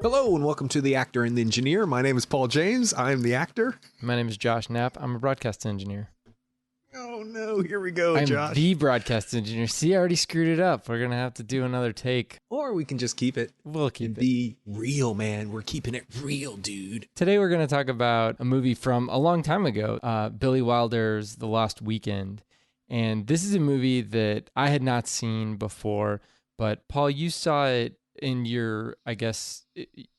Hello and welcome to The Actor and the Engineer. My name is Paul James. I am the actor. My name is Josh Knapp. I'm a broadcast engineer. Oh no, here we go, I'm Josh. the broadcast engineer. See, I already screwed it up. We're going to have to do another take. Or we can just keep it. We'll keep it. Be real, man. We're keeping it real, dude. Today we're going to talk about a movie from a long time ago, Billy Wilder's The Lost Weekend. And this is a movie that I had not seen before, but Paul, you saw it in your, I guess,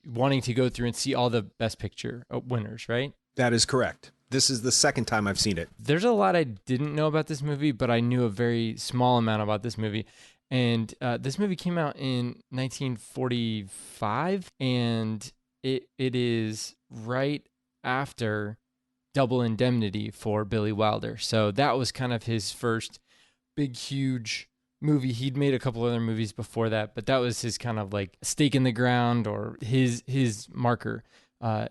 wanting to go through and see all the Best Picture winners, right? That is correct. This is the second time I've seen it. There's a lot I didn't know about this movie, but I knew a very small amount about this movie. And this movie came out in 1945, and it is right after Double Indemnity for Billy Wilder. So that was kind of his first big, huge movie. He'd made a couple other movies before that, but that was his kind of like stake in the ground or his marker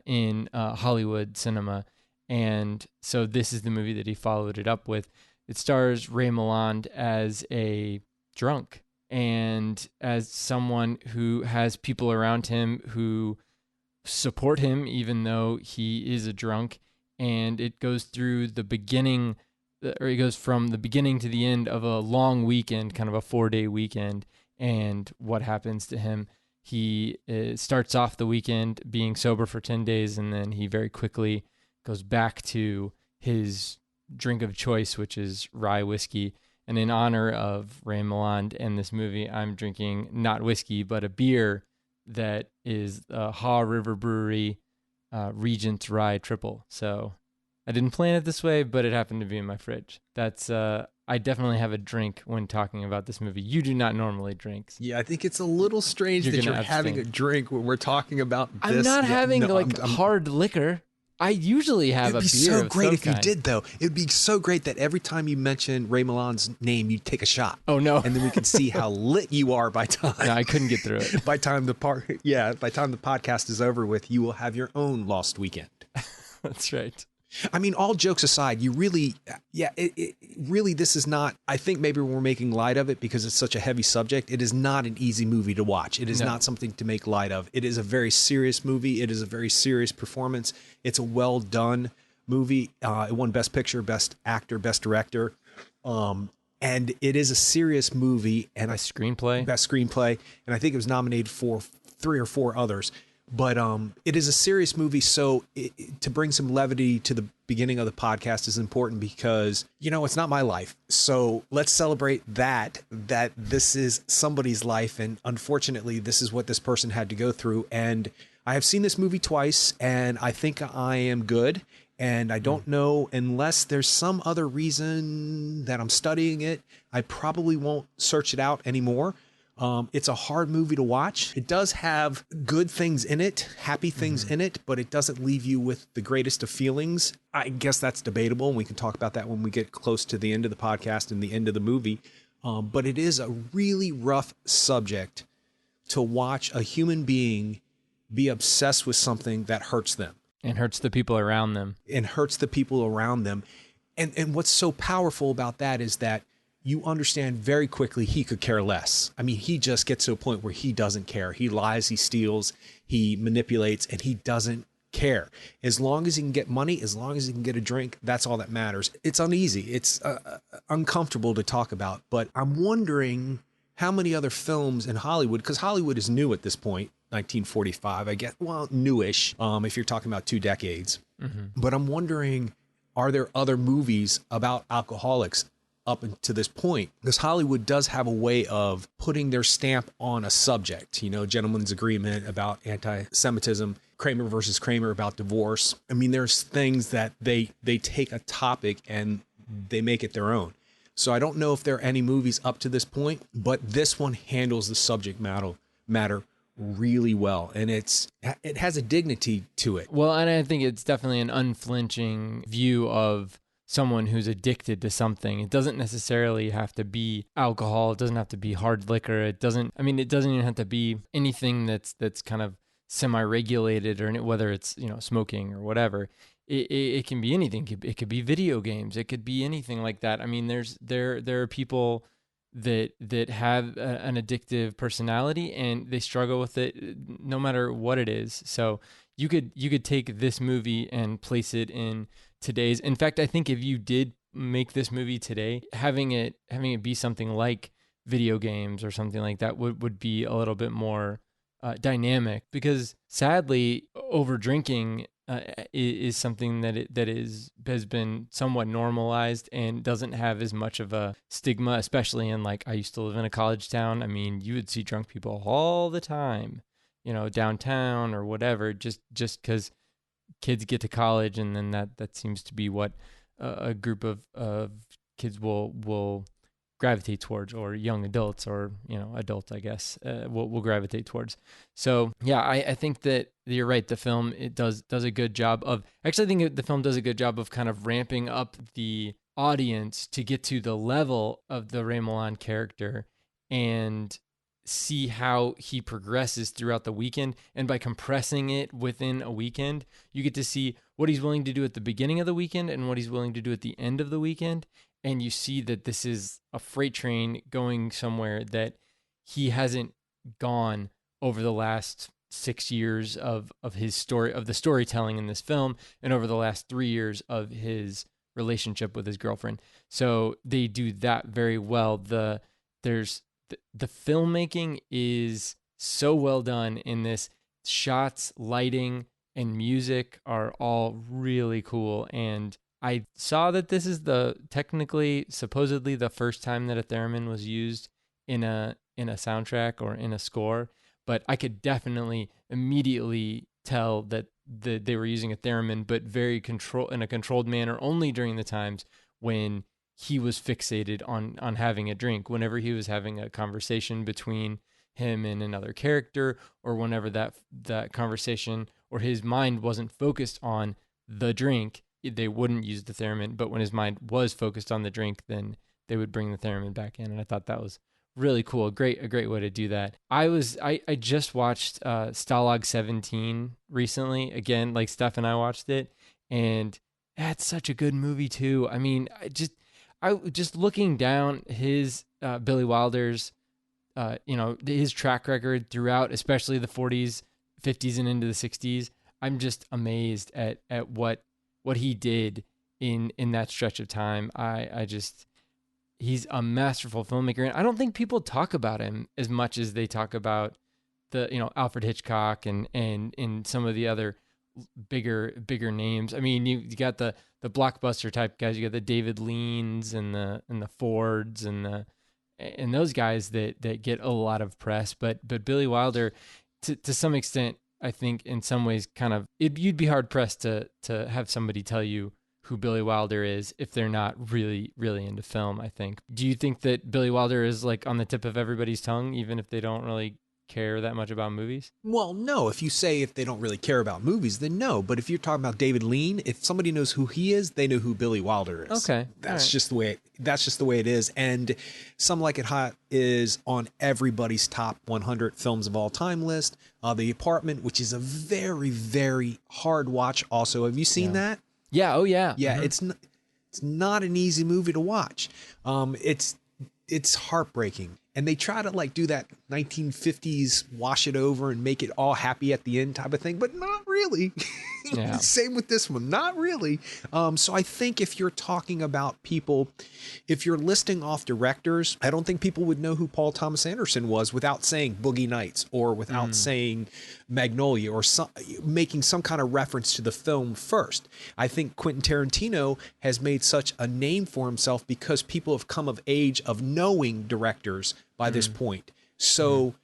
in Hollywood cinema. And so this is the movie that he followed it up with. It stars Ray Milland as a drunk and as someone who has people around him who support him even though he is a drunk. And it goes through the beginning, or it goes from the beginning to the end of a long weekend, kind of a 4-day weekend, and what happens to him. He starts off the weekend being sober for 10 days, and then he very quickly goes back to his drink of choice, which is rye whiskey. And in honor of Ray Milland and this movie, I'm drinking not whiskey, but a beer that is Haw River Brewery Regent Rye Triple. So I didn't plan it this way, but it happened to be in my fridge. That's I definitely have a drink when talking about this movie. You do not normally drink. Yeah, I think it's a little strange that you're having a drink when we're talking about this. I'm not having hard liquor. I usually have a beer. It'd be so great if you kind. did, though. It'd be so great that every time you mention Ray Milland's name, you'd take a shot. Oh no! And then we can see how lit you are by time. No, I couldn't get through it. By time the podcast is over with, you will have your own lost weekend. That's right. I mean, all jokes aside, you really, really, this is not, I think maybe we're making light of it because it's such a heavy subject. It is not an easy movie to watch. It is not something to make light of. It is a very serious movie. It is a very serious performance. It's a well done movie. It won Best Picture, Best Actor, Best Director. And it is a serious movie. And Best Screenplay. And I think it was nominated for 3 or 4 others. But it is a serious movie, so to bring some levity to the beginning of the podcast is important because, it's not my life. So let's celebrate that this is somebody's life, and unfortunately, this is what this person had to go through. And I have seen this movie twice, and I think I am good. And I don't know, unless there's some other reason that I'm studying it, I probably won't search it out anymore. It's a hard movie to watch. It does have good things in it, happy things in it, but it doesn't leave you with the greatest of feelings. I guess that's debatable, and we can talk about that when we get close to the end of the podcast and the end of the movie. But it is a really rough subject to watch a human being be obsessed with something that hurts them. And hurts the people around them. And what's so powerful about that is that you understand very quickly he could care less. I mean, he just gets to a point where he doesn't care. He lies, he steals, he manipulates, and he doesn't care. As long as he can get money, as long as he can get a drink, that's all that matters. It's uneasy. It's uncomfortable to talk about. But I'm wondering how many other films in Hollywood, because Hollywood is new at this point, 1945, I guess, well, newish, if you're talking about 2 decades. But I'm wondering, are there other movies about alcoholics up to this point? Because Hollywood does have a way of putting their stamp on a subject, Gentleman's Agreement about anti-Semitism, Kramer versus Kramer about divorce. I mean, there's things that they take a topic and they make it their own. So I don't know if there are any movies up to this point, but this one handles the subject matter really well. And it has a dignity to it. Well, and I think it's definitely an unflinching view of someone who's addicted to something. It doesn't necessarily have to be alcohol. It doesn't have to be hard liquor. It doesn't even have to be anything that's kind of semi-regulated, or whether it's, smoking or whatever. It can be anything. It could be video games. It could be anything like that. I mean, there are people that have an addictive personality, and they struggle with it no matter what it is. So you could take this movie and place it in today's. In fact, I think if you did make this movie today, having it be something like video games or something like that would be a little bit more dynamic, because sadly over drinking is something that has been somewhat normalized and doesn't have as much of a stigma, especially in, like, I used to live in a college town. I mean, you would see drunk people all the time, downtown or whatever, just because kids get to college, and then that seems to be what a group of kids will gravitate towards, or young adults, or adults, I guess, will gravitate towards. So yeah, I think that you're right. The film, it does a good job of, actually I think the film does a good job of kind of ramping up the audience to get to the level of the Ray Milland character and see how he progresses throughout the weekend. And by compressing it within a weekend, you get to see what he's willing to do at the beginning of the weekend and what he's willing to do at the end of the weekend. And you see that this is a freight train going somewhere that he hasn't gone over the last 6 years of his story, of the storytelling in this film, and over the last 3 years of his relationship with his girlfriend. So they do that very well. The filmmaking is so well done in this. Shots, lighting, and music are all really cool. And I saw that this is supposedly the first time that a theremin was used in a soundtrack or in a score, but I could definitely immediately tell that they were using a theremin, but in a controlled manner, only during the times when he was fixated on having a drink, whenever he was having a conversation between him and another character, or whenever that conversation or his mind wasn't focused on the drink, they wouldn't use the theremin. But when his mind was focused on the drink, then they would bring the theremin back in. And I thought that was really cool. A great way to do that. I just watched Stalag 17 recently. Again, like Steph and I watched it, and that's such a good movie too. I mean, I just looking down his Billy Wilder's his track record throughout, especially the 40s, 50s, and into the 60s. I'm just amazed at what he did in that stretch of time. He's a masterful filmmaker, and I don't think people talk about him as much as they talk about Alfred Hitchcock and some of the other bigger names. I mean, you got the blockbuster type guys. You got the David Leans and the Fords and those guys that get a lot of press. But Billy Wilder, to some extent, I think in some ways, you'd be hard pressed to have somebody tell you who Billy Wilder is if they're not really, really into film, I think. Do you think that Billy Wilder is like on the tip of everybody's tongue, even if they don't really care that much about movies? Well, no. If they don't really care about movies, then no. But if you're talking about David Lean, if somebody knows who he is, they know who Billy Wilder is. Okay. That's just the way it is. And Some Like It Hot is on everybody's top 100 films of all time list. The Apartment, which is a very, very hard watch also. Have you seen that? Yeah. Oh yeah. Yeah. Mm-hmm. It's not an easy movie to watch. It's heartbreaking. And they try to like do that 1950s wash it over and make it all happy at the end type of thing, but not really. Yeah. Same with this one, not really. So I think if you're talking about people, if you're listing off directors, I don't think people would know who Paul Thomas Anderson was without saying Boogie Nights or without saying Magnolia or making some kind of reference to the film first. I think Quentin Tarantino has made such a name for himself because people have come of age of knowing directors by this point. So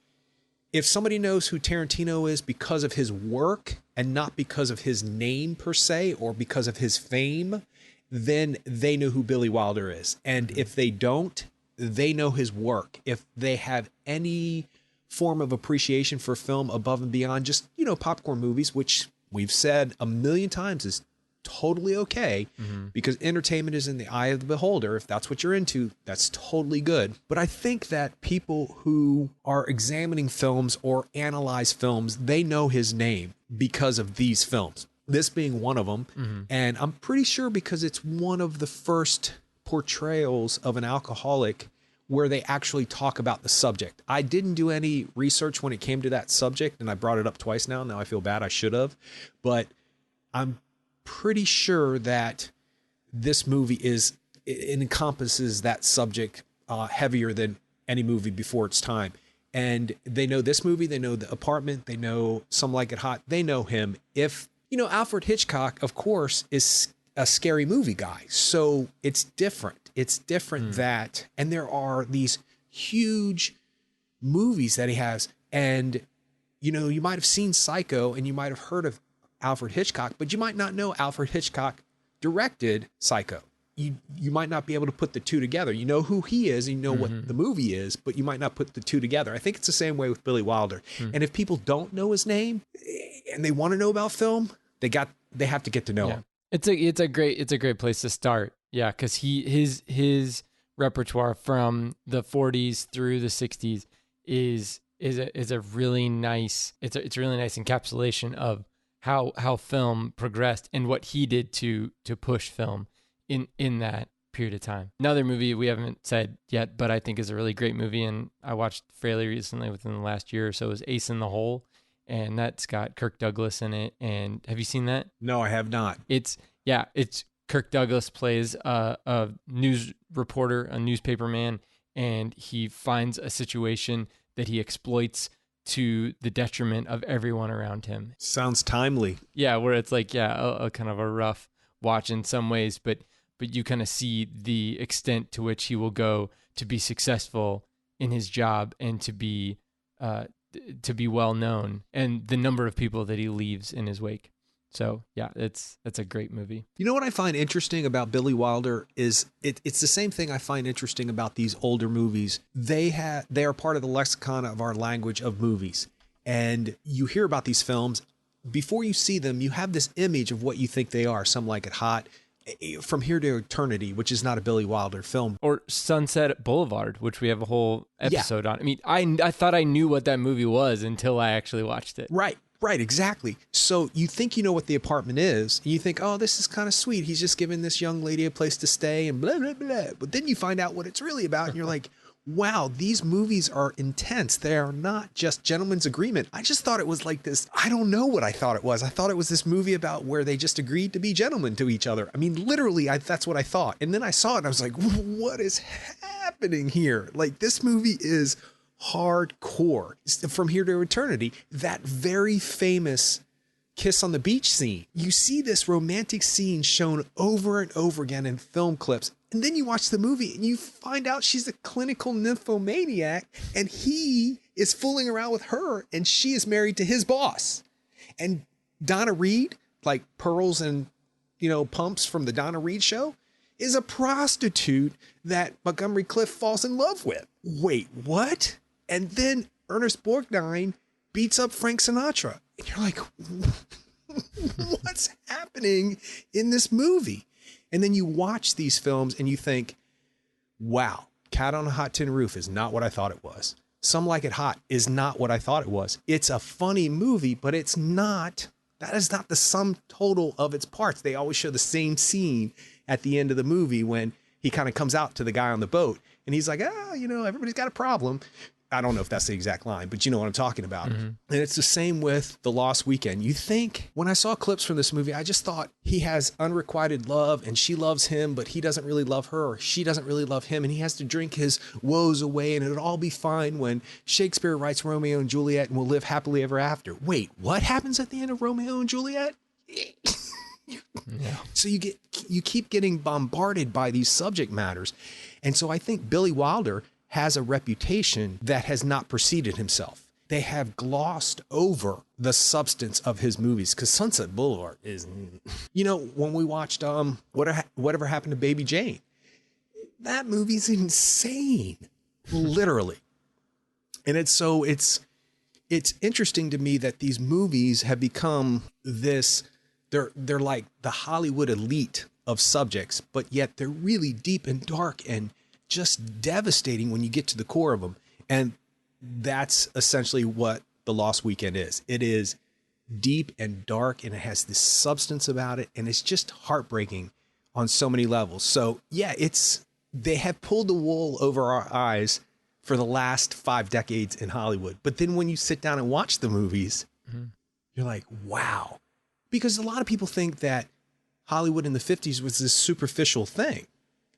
if somebody knows who Tarantino is because of his work and not because of his name per se or because of his fame, then they know who Billy Wilder is. And if they don't, they know his work. If they have any form of appreciation for film above and beyond just, popcorn movies, which we've said a million times is totally okay, because entertainment is in the eye of the beholder. If that's what you're into, that's totally good. But I think that people who are examining films or analyze films, they know his name because of these films, this being one of them. And I'm pretty sure because it's one of the first portrayals of an alcoholic where they actually talk about the subject. I didn't do any research when it came to that subject, and I brought it up twice now. Now I feel bad. I should have. But I'm pretty sure that this movie it encompasses that subject heavier than any movie before its time. And they know this movie, they know The Apartment, they know Some Like It Hot, they know him. If, Alfred Hitchcock, of course, is a scary movie guy. So it's different. It's different that, and there are these huge movies that he has. And, you might have seen Psycho and you might have heard of Alfred Hitchcock, but you might not know Alfred Hitchcock directed Psycho. You might not be able to put the two together. You know who he is, and you know what the movie is, but you might not put the two together. I think it's the same way with Billy Wilder. And if people don't know his name and they want to know about film, they have to get to know him. It's a great place to start. Yeah, because his repertoire from the 40s through the 60s is a really nice it's a really nice encapsulation of how film progressed and what he did to push film in that period of time. Another movie we haven't said yet, but I think is a really great movie, and I watched fairly recently within the last year or so, is Ace in the Hole, and that's got Kirk Douglas in it. And have you seen that? No, I have not. It's Kirk Douglas plays a news reporter, a newspaper man, and he finds a situation that he exploits to the detriment of everyone around him. Sounds timely. Yeah, where it's like, a kind of a rough watch in some ways, but you kind of see the extent to which he will go to be successful in his job and to be well known, and the number of people that he leaves in his wake. So yeah, it's a great movie. You know what I find interesting about Billy Wilder is it's the same thing I find interesting about these older movies. They are part of the lexicon of our language of movies, and you hear about these films. Before you see them, you have this image of what you think they are. Some Like It Hot, From Here to Eternity, which is not a Billy Wilder film. Or Sunset Boulevard, which we have a whole episode on. I mean, I thought I knew what that movie was until I actually watched it. Right, exactly. So you think you know what The Apartment is, and you think, oh, this is kind of sweet. He's just giving this young lady a place to stay and blah, blah, blah. But then you find out what it's really about, and you're like, wow, these movies are intense. They are not just Gentleman's Agreement. I just thought it was like this. I don't know what I thought it was. I thought it was this movie about where they just agreed to be gentlemen to each other. I mean, literally, that's what I thought. And then I saw it and I was like, what is happening here? Like, this movie is hardcore. From Here to Eternity, that very famous kiss on the beach scene. You see this romantic scene shown over and over again in film clips. And then you watch the movie and you find out she's a clinical nymphomaniac and he is fooling around with her and she is married to his boss. And Donna Reed, like Pearls and, Pumps from the Donna Reed show, is a prostitute that Montgomery Clift falls in love with. Wait, what? And then Ernest Borgnine beats up Frank Sinatra. And you're like, what's happening in this movie? And then you watch these films and you think, wow, Cat on a Hot Tin Roof is not what I thought it was. Some Like It Hot is not what I thought it was. It's a funny movie, but that is not the sum total of its parts. They always show the same scene at the end of the movie when he kind of comes out to the guy on the boat and he's like, everybody's got a problem. I don't know if that's the exact line, but you know what I'm talking about. Mm-hmm. And it's the same with The Lost Weekend. You think, when I saw clips from this movie, I just thought he has unrequited love and she loves him, but he doesn't really love her, or she doesn't really love him, and he has to drink his woes away and it'll all be fine when Shakespeare writes Romeo and Juliet and will live happily ever after. Wait, what happens at the end of Romeo and Juliet? Yeah. So you keep getting bombarded by these subject matters. And so I think Billy Wilder has a reputation that has not preceded himself. They have glossed over the substance of his movies, because Sunset Boulevard is, when we watched Whatever Happened to Baby Jane, that movie's insane, literally. And it's interesting to me that these movies have become this, they're like the Hollywood elite of subjects, but yet they're really deep and dark and just devastating when you get to the core of them. And that's essentially what The Lost Weekend is. It is deep and dark, and it has this substance about it, and it's just heartbreaking on so many levels. So yeah, it's they have pulled the wool over our eyes for the last 5 decades in Hollywood. But then when you sit down and watch the movies, you're like, wow. Because a lot of people think that Hollywood in the 50s was this superficial thing.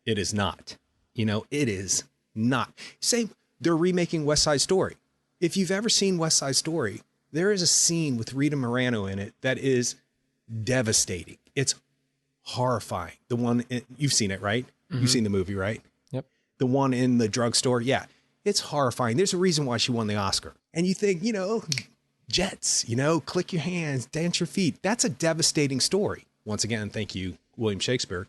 It is not. It is not. Say they're remaking West Side Story. If you've ever seen West Side Story, there is a scene with Rita Moreno in it that is devastating. It's horrifying. The one, you've seen it, right? You've seen the movie, right? Yep. The one in the drugstore. Yeah. It's horrifying. There's a reason why she won the Oscar. And you think, jets, click your hands, dance your feet. That's a devastating story. Once again, thank you, William Shakespeare.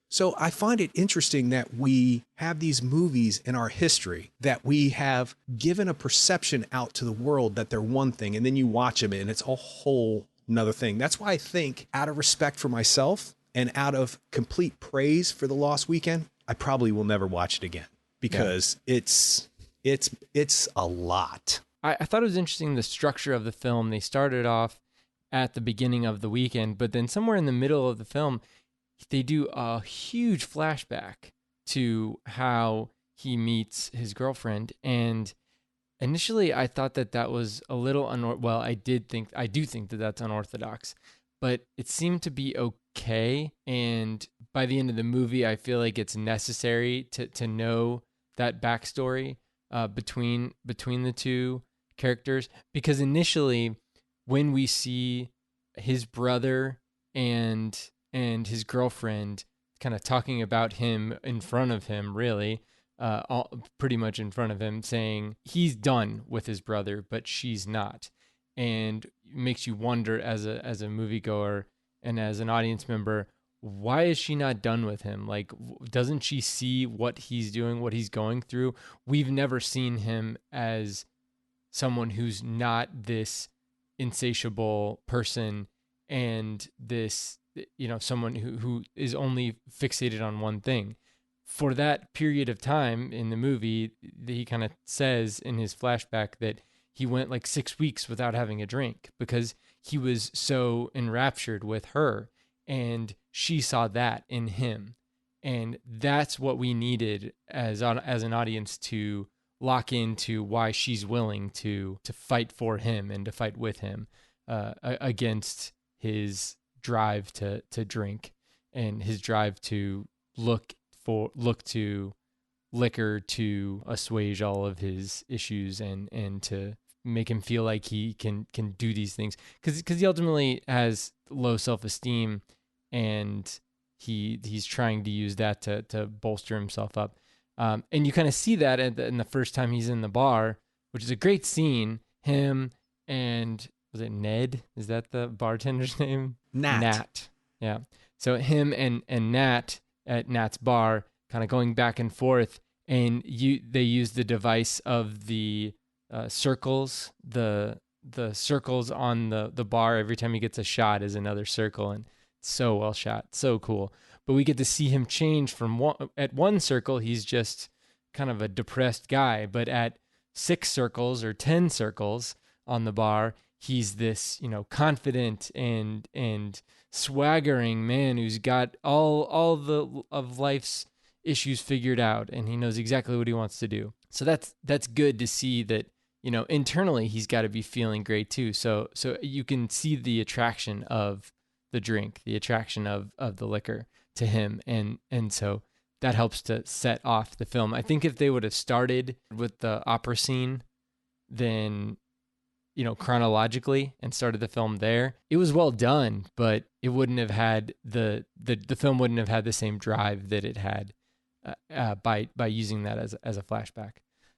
So I find it interesting that we have these movies in our history that we have given a perception out to the world that they're one thing, and then you watch them and it's a whole nother thing. That's why I think, out of respect for myself and out of complete praise for The Lost Weekend, I probably will never watch it again because it's a lot. I thought it was interesting, the structure of the film. They started off at the beginning of the weekend, but then somewhere in the middle of the film, they do a huge flashback to how he meets his girlfriend. And initially I thought that was a little I do think that that's unorthodox, but it seemed to be okay. And by the end of the movie, I feel like it's necessary to know that backstory between the two characters, because initially when we see his brother and his girlfriend kind of talking about him in front of him, really, pretty much in front of him, saying he's done with his brother, but she's not. And it makes you wonder as a moviegoer and as an audience member, why is she not done with him? Like, doesn't she see what he's doing, what he's going through? We've never seen him as someone who's not this insatiable person and this, someone who is only fixated on one thing. For that period of time in the movie, he kind of says in his flashback that he went like 6 weeks without having a drink because he was so enraptured with her, and she saw that in him. And that's what we needed as an audience to lock into why she's willing to fight for him and to fight with him against his drive to drink and his drive to look to liquor to assuage all of his issues and to make him feel like he can do these things, because he ultimately has low self-esteem and he's trying to use that to bolster himself up. And you kind of see that in the first time he's in the bar, which is a great scene. Him and, was it Ned? Is that the bartender's name? Nat. Yeah. So him and Nat at Nat's bar, kind of going back and forth, and they use the device of the circles. The circles on the bar, every time he gets a shot is another circle, and so well shot, so cool. But we get to see him change from at one circle, he's just kind of a depressed guy, but at 6 circles or 10 circles on the bar, he's this, confident and swaggering man who's got all of life's issues figured out, and he knows exactly what he wants to do. So that's good to see that, internally he's got to be feeling great too. So you can see the attraction of the drink, the attraction of the liquor to him, and so that helps to set off the film. I think if they would have started with the opera scene, then chronologically, and started the film there, it was well done, but it wouldn't have had the film wouldn't have had the same drive that it had by using that as a flashback.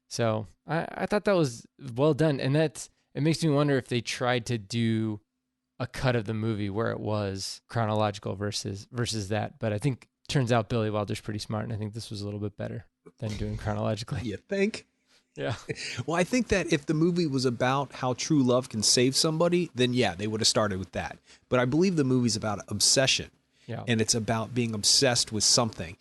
So I thought that was well done, and it makes me wonder if they tried to do a cut of the movie where it was chronological versus that. But I think turns out Billy Wilder's pretty smart, and I think this was a little bit better than doing chronologically. You think? Yeah. Well, I think that if the movie was about how true love can save somebody, then yeah, they would have started with that. But I believe the movie's about obsession. Yeah. And it's about being obsessed with something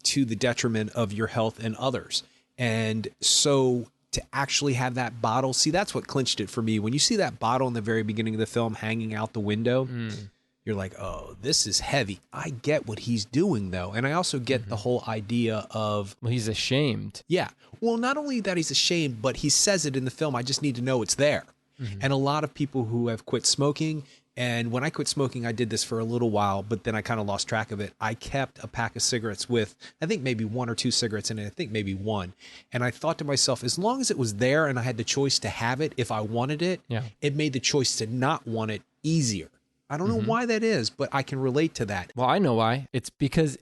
to the detriment of your health and others. And so to actually have that bottle, see, that's what clinched it for me. When you see that bottle in the very beginning of the film hanging out the window, you're like, oh, this is heavy. I get what he's doing, though. And I also get the whole idea of, Well, he's ashamed. yeah, well, not only that he's ashamed, but he says it in the film, I just need to know it's there. And a lot of people who have quit smoking, and when I quit smoking, I did this for a little while, but then I kind of lost track of it. I kept a pack of cigarettes with, I think maybe 1 or 2 cigarettes in it. I think maybe 1. And I thought to myself, as long as it was there and I had the choice to have it if I wanted it, it made the choice to not want it easier. I don't know why that is, but I can relate to that. Well, I know why. It's because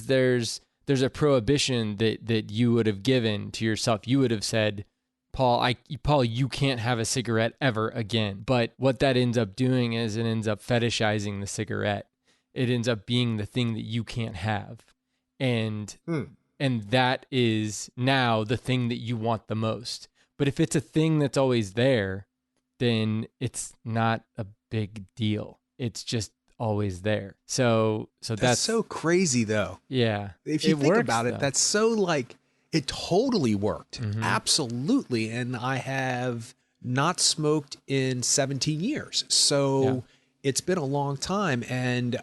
there's a prohibition that you would have given to yourself. You would have said, Paul, you can't have a cigarette ever again. But what that ends up doing is it ends up fetishizing the cigarette. It ends up being the thing that you can't have. And that is now the thing that you want the most. But if it's a thing that's always there, then it's not a big deal. It's just always there. So that's so crazy, though. Yeah. If you think works, about it, though. that's so like, it totally worked. Absolutely. And I have not smoked in 17 years. So it's been a long time. And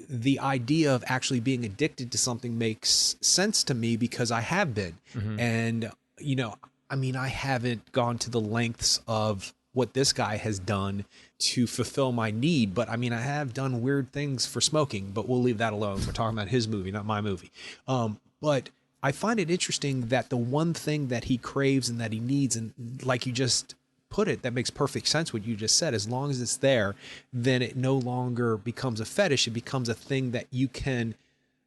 the idea of actually being addicted to something makes sense to me because I have been. And, you know, I mean, I haven't gone to the lengths of what this guy has done to fulfill my need. But I mean, I have done weird things for smoking, but we'll leave that alone. We're talking about his movie, not my movie. But I find it interesting that the one thing that he craves and that he needs, and like you just put it, that makes perfect sense what you just said, as long as it's there, then it no longer becomes a fetish. It becomes a thing that you can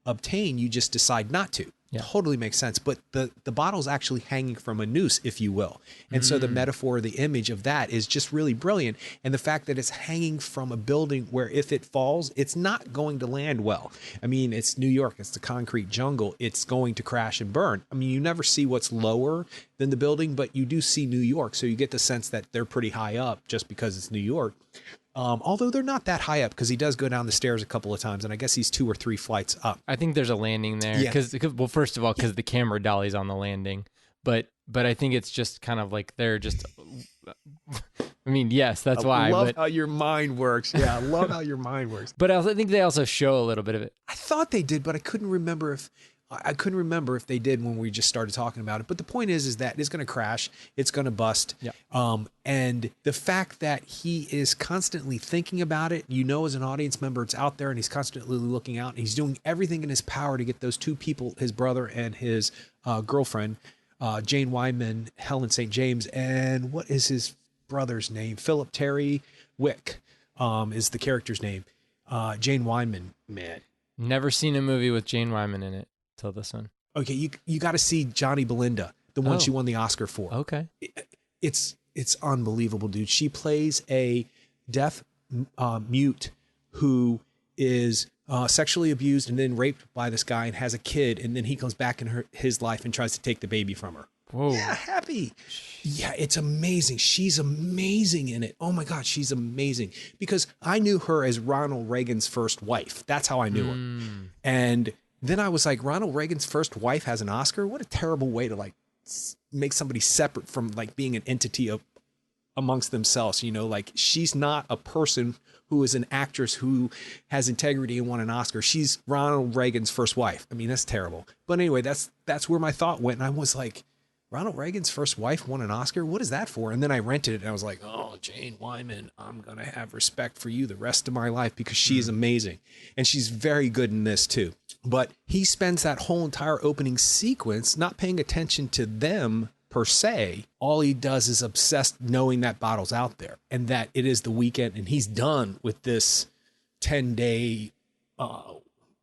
obtain. You just decide not to. Totally makes sense. But the bottle's actually hanging from a noose, if you will. And so the metaphor, the image of that is just really brilliant. And the fact that it's hanging from a building where if it falls, it's not going to land well. I mean, it's New York. It's the concrete jungle. It's going to crash and burn. I mean, you never see what's lower than the building, but you do see New York. So you get the sense that they're pretty high up just because it's New York. Although they're not that high up, because he does go down the stairs a couple of times, and I guess he's 2 or 3 flights up. I think there's a landing there. Well, first of all, because the camera dolly's on the landing, but I think it's just kind of like they're just. I mean, yes, that's why. I love how your mind works. Yeah, I love how your mind works. But I think they also show a little bit of it. I thought they did, but I couldn't remember if they did when we just started talking about it. But the point is that it's going to crash. It's going to bust. Yeah. And the fact that he is constantly thinking about it, you know, as an audience member, it's out there and he's constantly looking out and he's doing everything in his power to get those 2 people, his brother and his girlfriend, Jane Wyman, Helen St. James. And what is his brother's name? Philip Terry Wick is the character's name. Jane Wyman, man. Never seen a movie with Jane Wyman in it. Till this one. Okay, you got to see Johnny Belinda, the one she won the Oscar for. Okay. It's unbelievable, dude. She plays a deaf mute who is sexually abused and then raped by this guy and has a kid, and then he comes back in his life and tries to take the baby from her. Whoa. Yeah, happy. Yeah, it's amazing. She's amazing in it. Oh my God, she's amazing. Because I knew her as Ronald Reagan's first wife. That's how I knew her. And then I was like, Ronald Reagan's first wife has an Oscar? What a terrible way to like make somebody separate from like being an entity amongst themselves. You know, like she's not a person who is an actress who has integrity and won an Oscar. She's Ronald Reagan's first wife. I mean, that's terrible. But anyway, that's where my thought went. And I was like, Ronald Reagan's first wife won an Oscar? What is that for? And then I rented it and I was like, oh, Jane Wyman, I'm going to have respect for you the rest of my life because she is amazing. And she's very good in this too. But he spends that whole entire opening sequence not paying attention to them per se. All he does is obsessed knowing that bottle's out there and that it is the weekend and he's done with this 10-day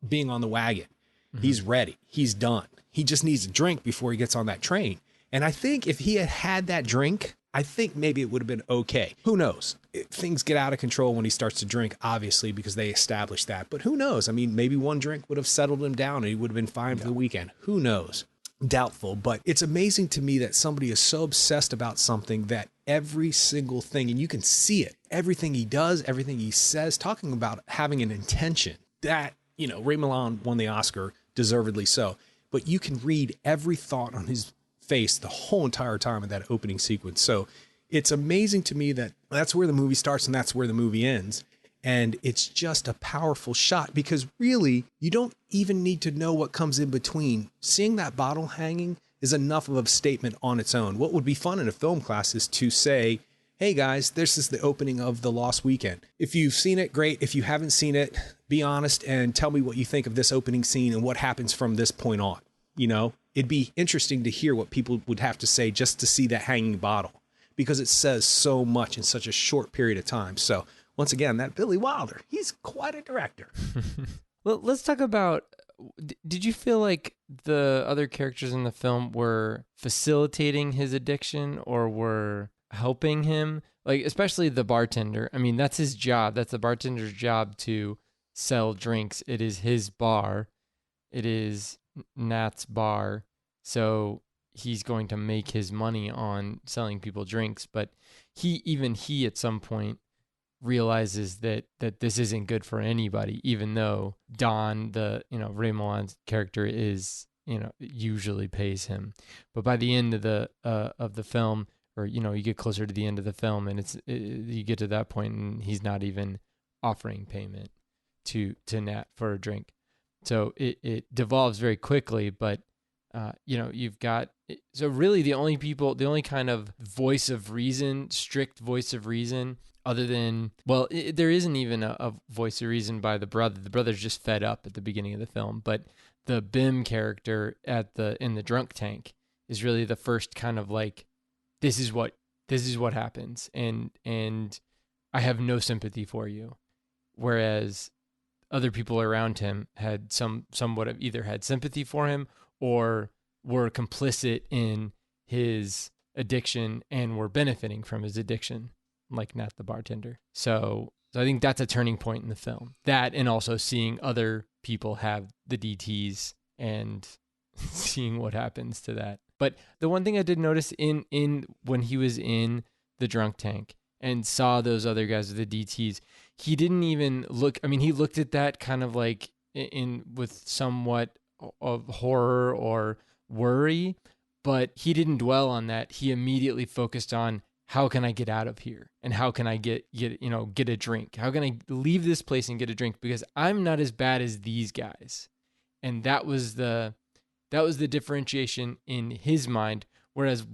being on the wagon. He's ready. He's done. He just needs a drink before he gets on that train. And I think if he had had that drink, I think maybe it would have been okay. Who knows? Things get out of control when he starts to drink, obviously, because they established that. But who knows? I mean, maybe one drink would have settled him down and he would have been fine for the weekend. Who knows? Doubtful. But it's amazing to me that somebody is so obsessed about something that every single thing, and you can see it, everything he does, everything he says, talking about having an intention that, you know, Ray Milland won the Oscar, deservedly so. But you can read every thought on his face the whole entire time of that opening sequence. So it's amazing to me that that's where the movie starts and that's where the movie ends. And it's just a powerful shot because really, you don't even need to know what comes in between. Seeing that bottle hanging is enough of a statement on its own. What would be fun in a film class is to say, hey guys, this is the opening of The Lost Weekend. If you've seen it, great. If you haven't seen it, be honest and tell me what you think of this opening scene and what happens from this point on. You know, it'd be interesting to hear what people would have to say just to see that hanging bottle, because it says so much in such a short period of time. So once again, that Billy Wilder, he's quite a director. Well, let's talk about, did you feel like the other characters in the film were facilitating his addiction or were helping him? Like, especially the bartender. I mean, that's his job. That's the bartender's job to sell drinks. It is his bar. It is Nat's bar. So he's going to make his money on selling people drinks. But he at some point realizes that this isn't good for anybody, even though Don, the, Ray Milland's character, is, usually pays him. But by the end of the film, or, you get closer to the end of the film and you get to that point and he's not even offering payment to Nat for a drink. So it devolves very quickly, but you've got, so really the only kind of strict voice of reason, other than, well, there isn't even a voice of reason by the brother. The brother's just fed up at the beginning of the film, but the Bim character in the drunk tank is really the first kind of like, this is what happens, and I have no sympathy for you. Whereas other people around him had somewhat of either had sympathy for him or were complicit in his addiction and were benefiting from his addiction, like Nat the bartender. So I think that's a turning point in the film. That, and also seeing other people have the DTs and seeing what happens to that. But the one thing I did notice in when he was in the drunk tank and saw those other guys with the DTs, he didn't even look. I mean, he looked at that kind of like with somewhat of horror or worry, but he didn't dwell on that. He immediately focused on, how can I get out of here? And how can I get a drink? How can I leave this place and get a drink? Because I'm not as bad as these guys. And that was the differentiation in his mind. Whereas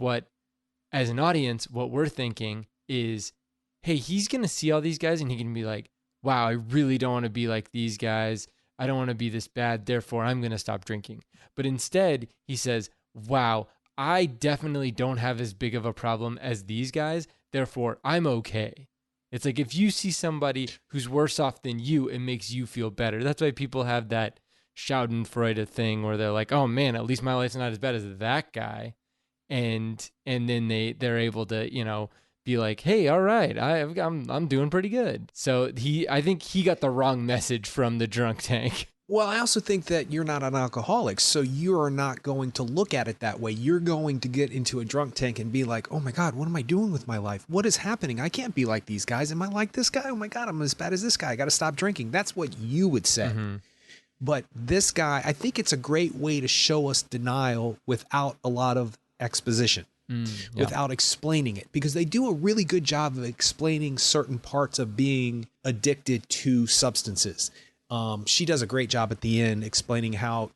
as an audience, what we're thinking is, hey, he's going to see all these guys and he can be like, wow, I really don't want to be like these guys. I don't want to be this bad. Therefore, I'm going to stop drinking. But instead, he says, wow, I definitely don't have as big of a problem as these guys. Therefore, I'm okay. It's like if you see somebody who's worse off than you, it makes you feel better. That's why people have that Schadenfreude thing where they're like, oh man, at least my life's not as bad as that guy. And then they're able to, be like, hey, all right, I'm doing pretty good. So I think he got the wrong message from the drunk tank. Well, I also think that you're not an alcoholic, so you are not going to look at it that way. You're going to get into a drunk tank and be like, oh my God, what am I doing with my life? What is happening? I can't be like these guys. Am I like this guy? Oh my God, I'm as bad as this guy. I got to stop drinking. That's what you would say. Mm-hmm. But this guy, I think it's a great way to show us denial without a lot of exposition, without explaining it, because they do a really good job of explaining certain parts of being addicted to substances. She does a great job at the end explaining how,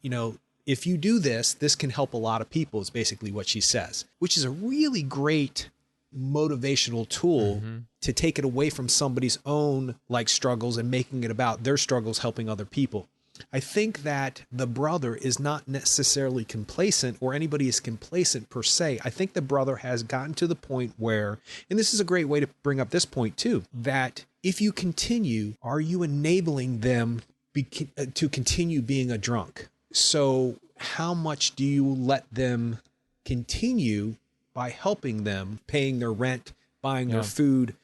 if you do this can help a lot of people, is basically what she says, which is a really great motivational tool to take it away from somebody's own struggles and making it about their struggles helping other people. I think that the brother is not necessarily complacent, or anybody is complacent per se. I think the brother has gotten to the point where, and this is a great way to bring up this point too, that if you continue, are you enabling them to continue being a drunk? So how much do you let them continue by helping them, paying their rent, buying their food,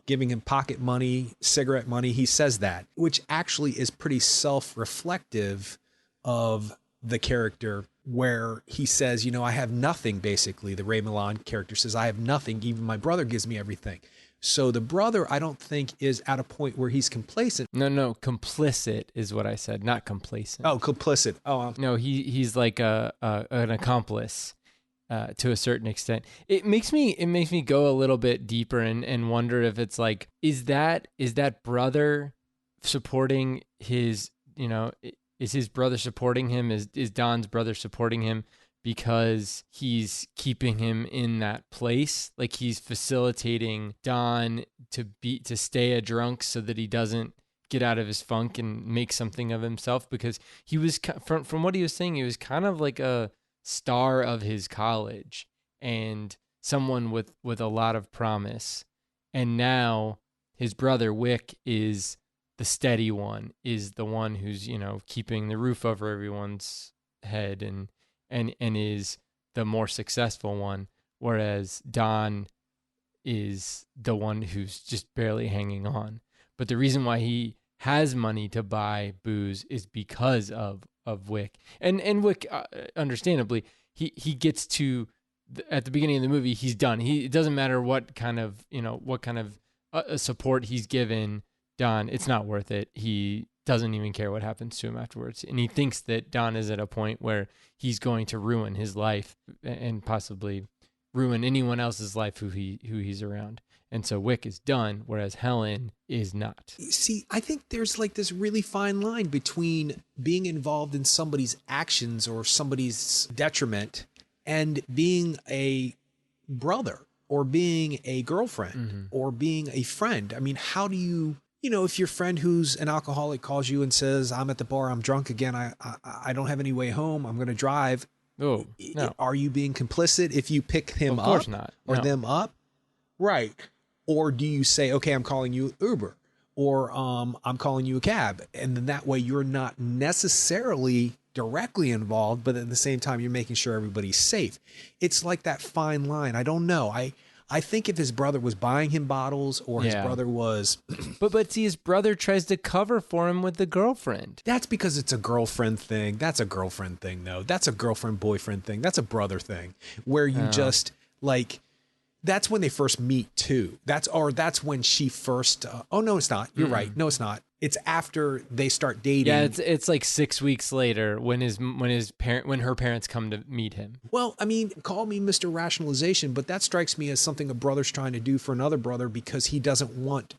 giving him pocket money, cigarette money? He says that, which actually is pretty self-reflective of the character, where he says, I have nothing, basically. The Ray Milland character says, I have nothing. Even my brother gives me everything. So the brother, I don't think, is at a point where he's complacent. No, complicit is what I said, not complacent. Oh, complicit. Oh, no, he's like an accomplice. to a certain extent. It makes me go a little bit deeper and wonder if it's like, is that brother supporting his, is his brother supporting him? Is Don's brother supporting him because he's keeping him in that place? Like he's facilitating Don to stay a drunk so that he doesn't get out of his funk and make something of himself, because he was, from what he was saying, he was kind of like a star of his college and someone with a lot of promise. And now his brother Wick is the steady one, is the one who's, keeping the roof over everyone's head and is the more successful one, whereas Don is the one who's just barely hanging on. But the reason why he has money to buy booze is because of Wick. And Wick, understandably, he gets to, at the beginning of the movie, he's done. It doesn't matter what kind of support he's given Don, it's not worth it. He doesn't even care what happens to him afterwards. And he thinks that Don is at a point where he's going to ruin his life and possibly ruin anyone else's life who he's around. And so Wick is done, whereas Helen is not. See, I think there's like this really fine line between being involved in somebody's actions or somebody's detriment and being a brother or being a girlfriend or being a friend. I mean, how do you, if your friend who's an alcoholic calls you and says, I'm at the bar, I'm drunk again, I don't have any way home, I'm going to drive. Oh, no. Are you being complicit if you pick him up? Of course not. Or them up? Right. Or do you say, okay, I'm calling you Uber, or I'm calling you a cab. And then that way you're not necessarily directly involved, but at the same time, you're making sure everybody's safe. It's like that fine line. I don't know. I think if his brother was buying him bottles or his brother was... but see, his brother tries to cover for him with the girlfriend. That's because it's a girlfriend thing. That's a girlfriend thing, though. That's a girlfriend-boyfriend thing. That's a brother thing where you just like... That's when they first meet too. That's when she first. Oh no, it's not. You're right. No, it's not. It's after they start dating. Yeah, it's like 6 weeks later when her parents come to meet him. Well, I mean, call me Mr. Rationalization, but that strikes me as something a brother's trying to do for another brother because he doesn't want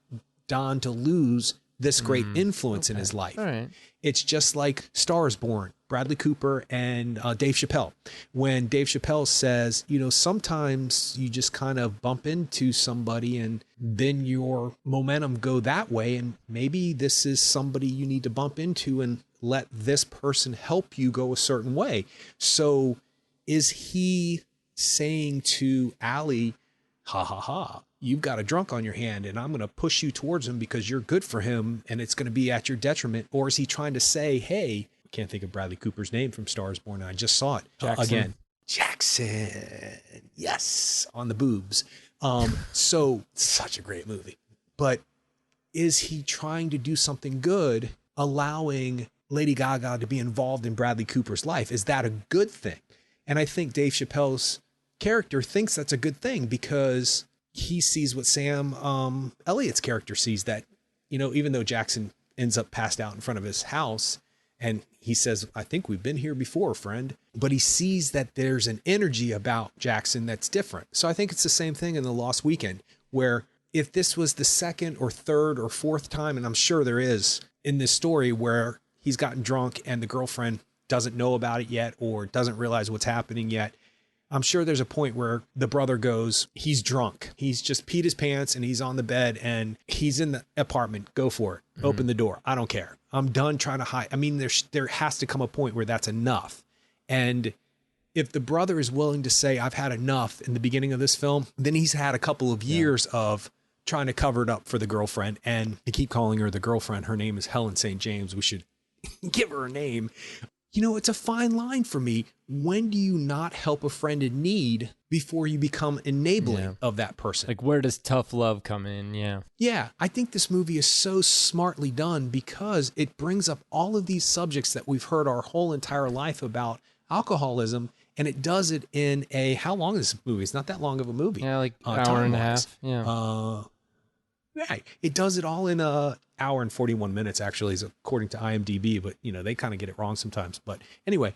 Don to lose this great influence in his life. All right. It's just like Star is Born, Bradley Cooper and Dave Chappelle. When Dave Chappelle says, sometimes you just kind of bump into somebody and then your momentum go that way. And maybe this is somebody you need to bump into and let this person help you go a certain way. So is he saying to Allie, ha ha ha, you've got a drunk on your hand and I'm going to push you towards him because you're good for him and it's going to be at your detriment? Or is he trying to say, hey, I can't think of Bradley Cooper's name from Star is Born. I just saw it again. Jackson. Yes. On the boobs. So such a great movie. But is he trying to do something good, allowing Lady Gaga to be involved in Bradley Cooper's life? Is that a good thing? And I think Dave Chappelle's character thinks that's a good thing because he sees what Sam Elliott's character sees, that, even though Jackson ends up passed out in front of his house and he says, I think we've been here before, friend, but he sees that there's an energy about Jackson that's different. So I think it's the same thing in The Lost Weekend, where if this was the second or third or fourth time, and I'm sure there is in this story where he's gotten drunk and the girlfriend doesn't know about it yet or doesn't realize what's happening yet, I'm sure there's a point where the brother goes, he's drunk. He's just peed his pants and he's on the bed and he's in the apartment. Go for it. Open the door. I don't care. I'm done trying to hide. I mean, there has to come a point where that's enough. And if the brother is willing to say, I've had enough in the beginning of this film, then he's had a couple of years of trying to cover it up for the girlfriend. And I keep calling her the girlfriend. Her name is Helen St. James. We should give her a name. It's a fine line for me. When do you not help a friend in need before you become enabling of that person? Like, where does tough love come in? Yeah. Yeah. I think this movie is so smartly done because it brings up all of these subjects that we've heard our whole entire life about alcoholism. And it does it in how long is this movie? It's not that long of a movie. Yeah, like hour and a half. Yeah. Right. It does it all in a hour and 41 minutes, actually, is according to IMDb, but they kind of get it wrong sometimes. But anyway,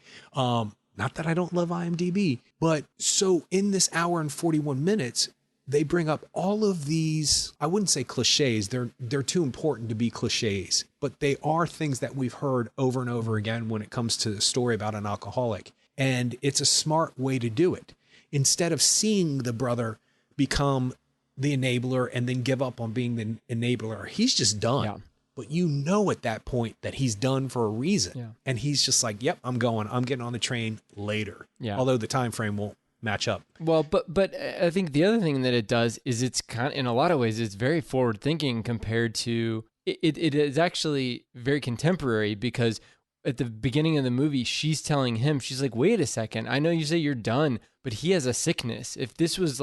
Not that I don't love IMDb, but so in this hour and 41 minutes, they bring up all of these, I wouldn't say cliches, they're too important to be cliches, but they are things that we've heard over and over again when it comes to the story about an alcoholic. And it's a smart way to do it. Instead of seeing the brother become the enabler and then give up on being the enabler, he's just done. Yeah. But you know at that point that he's done for a reason. Yeah. And he's just like, yep, I'm getting on the train later. Yeah. Although the time frame won't match up. Well, but I think the other thing that it does is it's kind of, in a lot of ways, it's very forward thinking compared to, it is actually very contemporary, because at the beginning of the movie, she's telling him, she's like, wait a second, I know you say you're done, but he has a sickness. If this was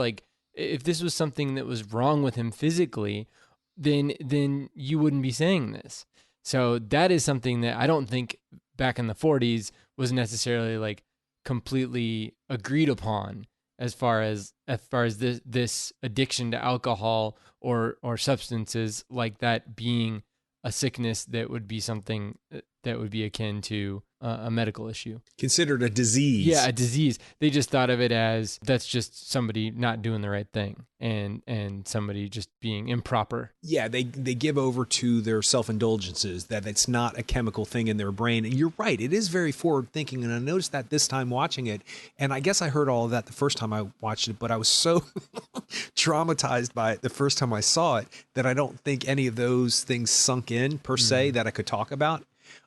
something that was wrong with him physically, then you wouldn't be saying this. So that is something that I don't think back in the 40s was necessarily like completely agreed upon as far as this addiction to alcohol or substances like that being a sickness that would be something that would be akin to a medical issue. Considered a disease. Yeah, a disease. They just thought of it as that's just somebody not doing the right thing and somebody just being improper. Yeah, they give over to their self-indulgences, that it's not a chemical thing in their brain. And you're right, it is very forward thinking. And I noticed that this time watching it, and I guess I heard all of that the first time I watched it, but I was so traumatized by it the first time I saw it that I don't think any of those things sunk in per se that I could talk about.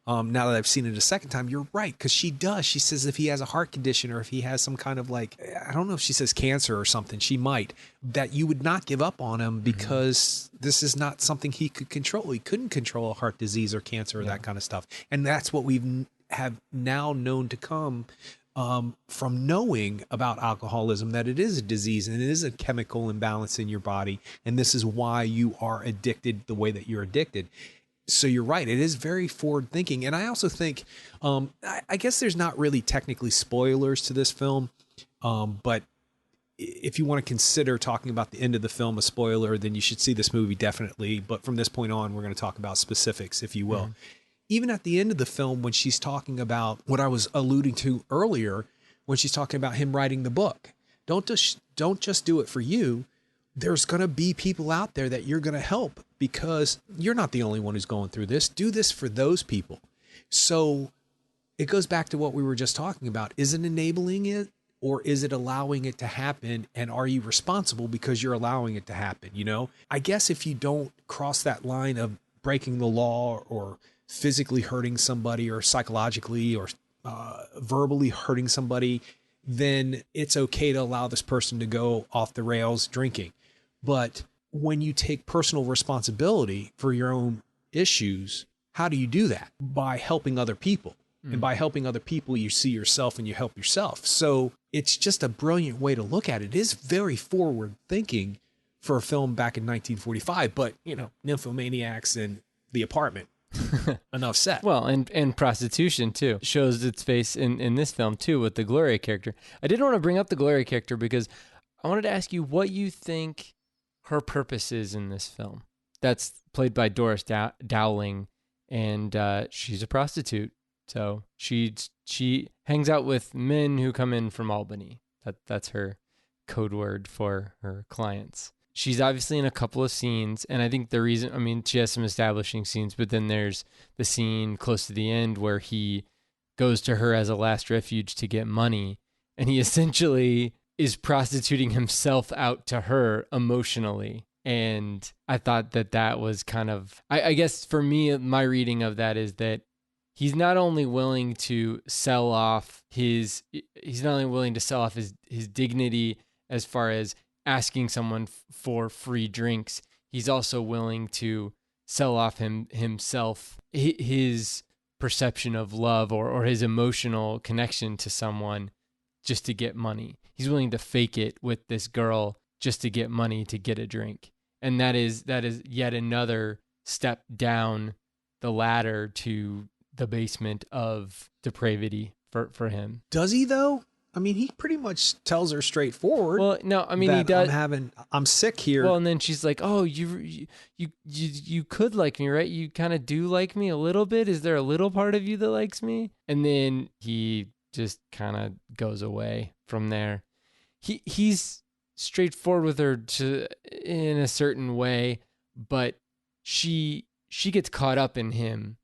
Now that I've seen it a second time, you're right, because she does. She says if he has a heart condition or if he has some kind of like, I don't know if she says cancer or something, she might, that you would not give up on him because this is not something he could control. He couldn't control a heart disease or cancer or that kind of stuff. And that's what have now known to come from knowing about alcoholism, that it is a disease and it is a chemical imbalance in your body. And this is why you are addicted the way that you're addicted. So you're right. It is very forward thinking. And I also think, I guess there's not really technically spoilers to this film. But if you want to consider talking about the end of the film a spoiler, then you should see this movie definitely. But from this point on, we're going to talk about specifics, if you will. Even at the end of the film, when she's talking about what I was alluding to earlier, when she's talking about him writing the book, don't just do it for you. There's going to be people out there that you're going to help, because you're not the only one who's going through this. Do this for those people. So it goes back to what we were just talking about. Is it enabling it, or is it allowing it to happen? And are you responsible because you're allowing it to happen? You know, I guess if you don't cross that line of breaking the law or physically hurting somebody or psychologically or verbally hurting somebody, then it's okay to allow this person to go off the rails drinking. But when you take personal responsibility for your own issues, how do you do that? By helping other people. And by helping other people, you see yourself and you help yourself. So it's just a brilliant way to look at it. It is very forward thinking for a film back in 1945, but you know, nymphomaniacs and The Apartment. Enough said. Well, and prostitution too shows its face in this film too, with the Gloria character. I did want to bring up the Gloria character because I wanted to ask you what you think her purpose is in this film. That's played by Doris Dowling, and she's a prostitute. So she hangs out with men who come in from Albany. That's her code word for her clients. She's obviously in a couple of scenes, and I think the reason, I mean, she has some establishing scenes, but then there's the scene close to the end where he goes to her as a last refuge to get money, and he essentially is prostituting himself out to her emotionally. And I thought that was kind of, I guess for me, my reading of that is that he's not only willing to sell off his dignity as far as asking someone for free drinks, he's also willing to sell off himself, his perception of love or his emotional connection to someone just to get money. He's willing to fake it with this girl just to get money to get a drink. And that is yet another step down the ladder to the basement of depravity for him. Does he though? I mean, he pretty much tells her straightforward. Well, no, I mean, he does. I'm sick here. Well, and then she's like, "Oh, you could like me, right? You kind of do like me a little bit. Is there a little part of you that likes me?" And then he just kind of goes away from there. He's straightforward with her in a certain way, but she gets caught up in him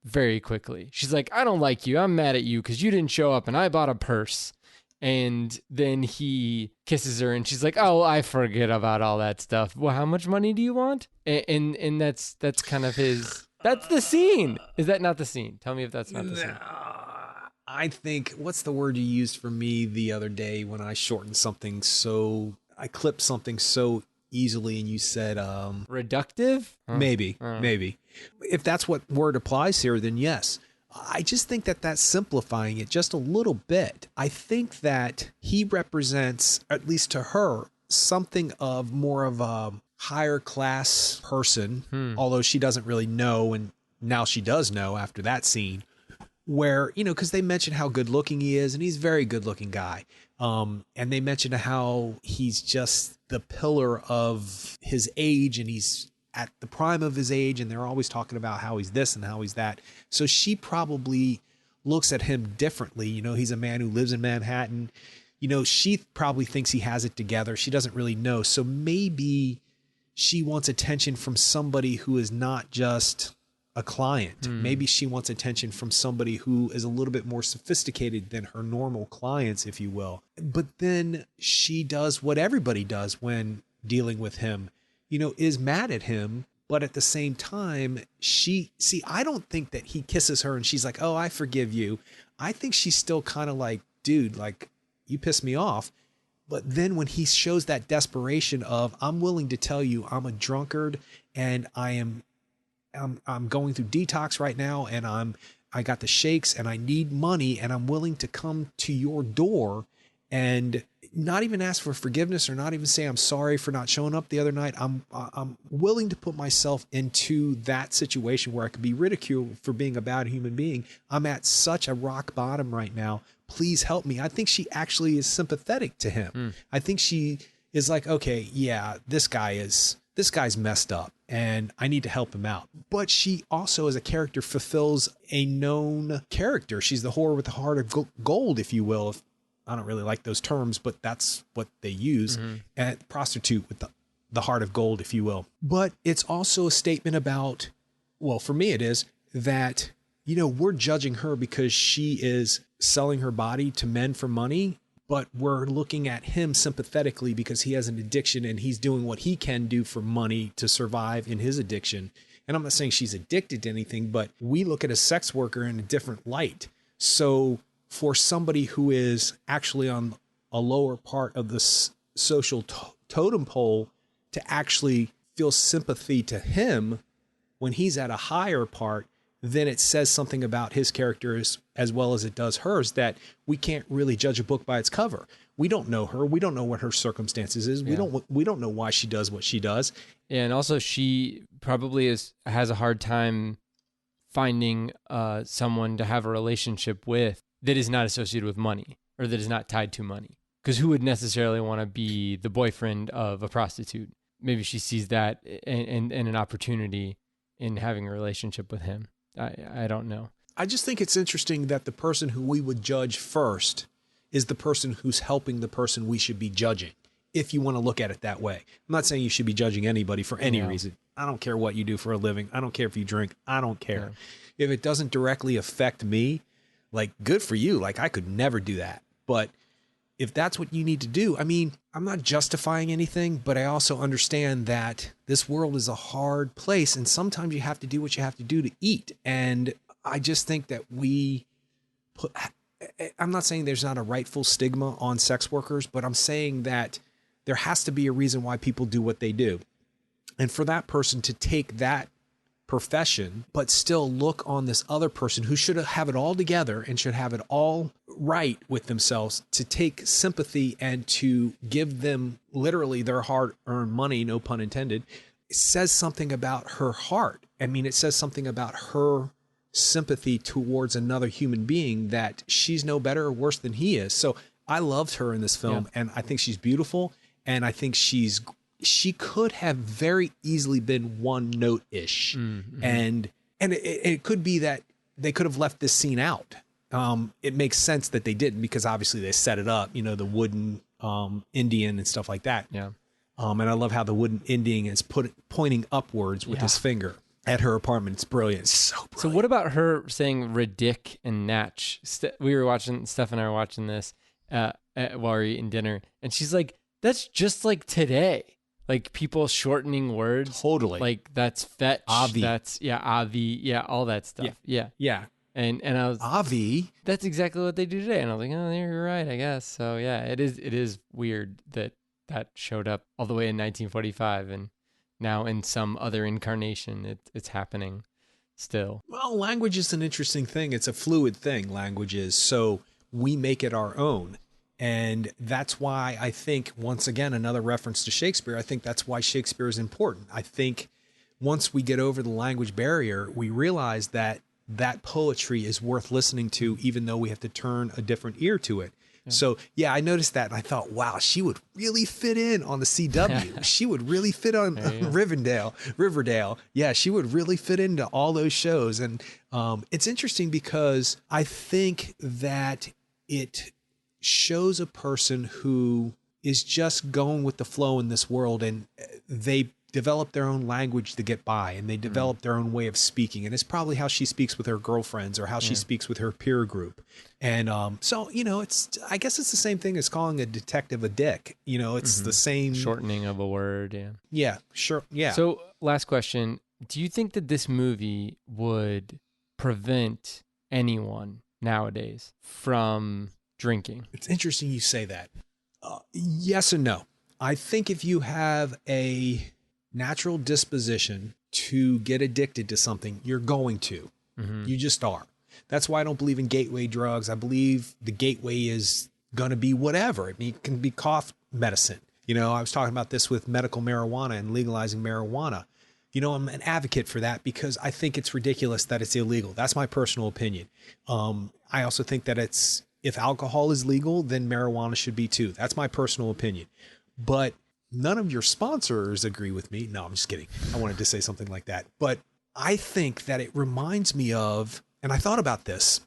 very quickly. She's like, I don't like you. I'm mad at you because you didn't show up and I bought a purse. And then he kisses her and she's like, oh, I forget about all that stuff. Well, how much money do you want? And that's kind of his, that's the scene. Is that not the scene? Tell me if that's not the scene. I think, what's the word you used for me the other day when I shortened something I clipped something so easily and you said, reductive? Maybe. If that's what word applies here, then yes. I just think that that's simplifying it just a little bit. I think that he represents, at least to her, something of more of a higher class person, although she doesn't really know, and now she does know after that scene, where, because they mention how good looking he is, and he's a very good looking guy. And they mention how he's just the pillar of his age, and he's at the prime of his age, and they're always talking about how he's this and how he's that. So she probably looks at him differently. He's a man who lives in Manhattan. She probably thinks he has it together. She doesn't really know. So maybe she wants attention from somebody who is not just a client. Maybe she wants attention from somebody who is a little bit more sophisticated than her normal clients, if you will. But then she does what everybody does when dealing with him, is mad at him. But at the same time, I don't think that he kisses her and she's like, oh, I forgive you. I think she's still kind of like, dude, like, you pissed me off. But then when he shows that desperation of, I'm willing to tell you I'm a drunkard and I'm going through detox right now, and I got the shakes and I need money, and I'm willing to come to your door and not even ask for forgiveness or not even say I'm sorry for not showing up the other night. I'm willing to put myself into that situation where I could be ridiculed for being a bad human being. I'm at such a rock bottom right now. Please help me. I think she actually is sympathetic to him. I think she is like, okay, yeah, this guy's messed up and I need to help him out. But she also, as a character, fulfills a known character. She's the whore with the heart of gold, if you will. I don't really like those terms, but that's what they use. And prostitute with the heart of gold, if you will. But it's also a statement about, well, for me it is, that, we're judging her because she is selling her body to men for money, but we're looking at him sympathetically because he has an addiction and he's doing what he can do for money to survive in his addiction. And I'm not saying she's addicted to anything, but we look at a sex worker in a different light. So for somebody who is actually on a lower part of the social totem pole to actually feel sympathy to him when he's at a higher part, then it says something about his character as well as it does hers, that we can't really judge a book by its cover. We don't know her. We don't know what her circumstances is. Yeah. We don't know why she does what she does. And also she probably has a hard time finding someone to have a relationship with that is not associated with money or that is not tied to money. Because who would necessarily want to be the boyfriend of a prostitute? Maybe she sees that and an opportunity in having a relationship with him. I don't know. I just think it's interesting that the person who we would judge first is the person who's helping the person we should be judging, if you want to look at it that way. I'm not saying you should be judging anybody for any reason. I don't care what you do for a living. I don't care if you drink. I don't care. Yeah. If it doesn't directly affect me, like, good for you. Like, I could never do that. But if that's what you need to do, I mean, I'm not justifying anything, but I also understand that this world is a hard place and sometimes you have to do what you have to do to eat. And I just think that I'm not saying there's not a rightful stigma on sex workers, but I'm saying that there has to be a reason why people do what they do. And for that person to take that profession, but still look on this other person who should have it all together and should have it all right with themselves, to take sympathy and to give them literally their hard-earned money, no pun intended, it says something about her heart. I mean, it says something about her sympathy towards another human being, that she's no better or worse than he is. So I loved her in this film, and I think she's beautiful, and I think she could have very easily been one note-ish. Mm-hmm. And it could be that they could have left this scene out it makes sense that they didn't, because obviously they set it up, the wooden Indian and stuff like that. Yeah. And I love how the wooden Indian is pointing upwards with his finger at her apartment. It's brilliant. It's so brilliant. So what about her saying Ridic and Natch? We were watching, Steph and I were watching this while we were eating dinner, and she's like, that's just like today. Like people shortening words. Totally. Like that's fetch. Avi. That's, Avi. Yeah, all that stuff. Yeah. Yeah. And I was, Avi. that's exactly what they do today. And I was like, oh, you're right, I guess. So yeah, it is weird that showed up all the way in 1945, and now in some other incarnation, it's happening still. Well, language is an interesting thing. It's a fluid thing, language is. So we make it our own. And that's why I think, once again, another reference to Shakespeare, I think that's why Shakespeare is important. I think once we get over the language barrier, we realize that poetry is worth listening to, even though we have to turn a different ear to it. Yeah. So, yeah, I noticed that, and I thought, wow, she would really fit in on the CW. She would really fit on Riverdale. Yeah, she would really fit into all those shows. And it's interesting because I think that it shows a person who is just going with the flow in this world, and they develop their own language to get by, and they develop their own way of speaking. And it's probably how she speaks with her girlfriends, or how she speaks with her peer group. And so, I guess it's the same thing as calling a detective a dick. It's the same shortening of a word. Yeah. Yeah, sure. Yeah. So last question. Do you think that this movie would prevent anyone nowadays from drinking? It's interesting you say that. Yes and no. I think if you have a natural disposition to get addicted to something, you're going to. You just are. That's why I don't believe in gateway drugs. I believe the gateway is going to be whatever. I mean, it can be cough medicine. I was talking about this with medical marijuana and legalizing marijuana. I'm an advocate for that because I think it's ridiculous that it's illegal. That's my personal opinion. I also think that if alcohol is legal, then marijuana should be too. That's my personal opinion. But none of your sponsors agree with me. No, I'm just kidding. I wanted to say something like that. But I think that it reminds me of, and I thought about this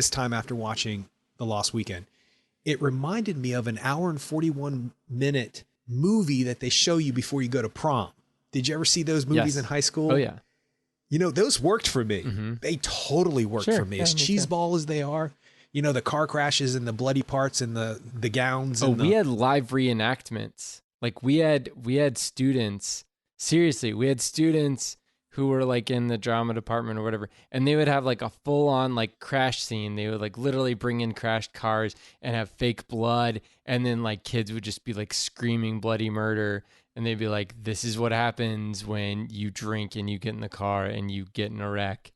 time after watching The Lost Weekend, it reminded me of an hour and 41-minute movie that they show you before you go to prom. Did you ever see those movies in high school? Oh, yeah. Those worked for me. They totally worked for me. As cheeseball as they are. The car crashes and the bloody parts and the gowns. Oh, we had live reenactments. Like we had students, seriously, we had students who were like in the drama department or whatever, and they would have like a full on like crash scene. They would like literally bring in crashed cars and have fake blood. And then like kids would just be like screaming bloody murder. And they'd be like, this is what happens when you drink and you get in the car and you get in a wreck.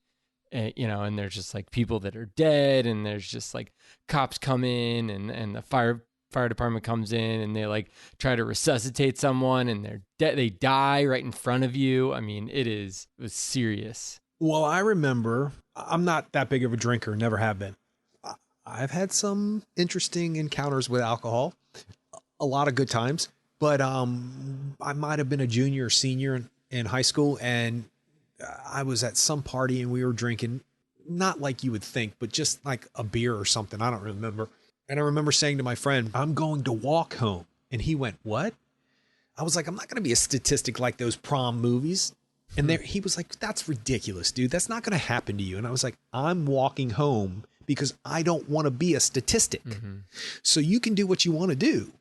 And there's just like people that are dead, and there's just like cops come in and the fire department comes in and they like try to resuscitate someone, and they're dead. They die right in front of you. I mean, it was serious. Well, I remember, I'm not that big of a drinker, never have been. I've had some interesting encounters with alcohol, a lot of good times, but I might have been a junior or senior in high school, and I was at some party and we were drinking, not like you would think, but just like a beer or something. I don't remember. And I remember saying to my friend, I'm going to walk home. And he went, what? I was like, I'm not going to be a statistic like those prom movies. And he was like, that's ridiculous, dude. That's not going to happen to you. And I was like, I'm walking home because I don't want to be a statistic. So you can do what you want to do,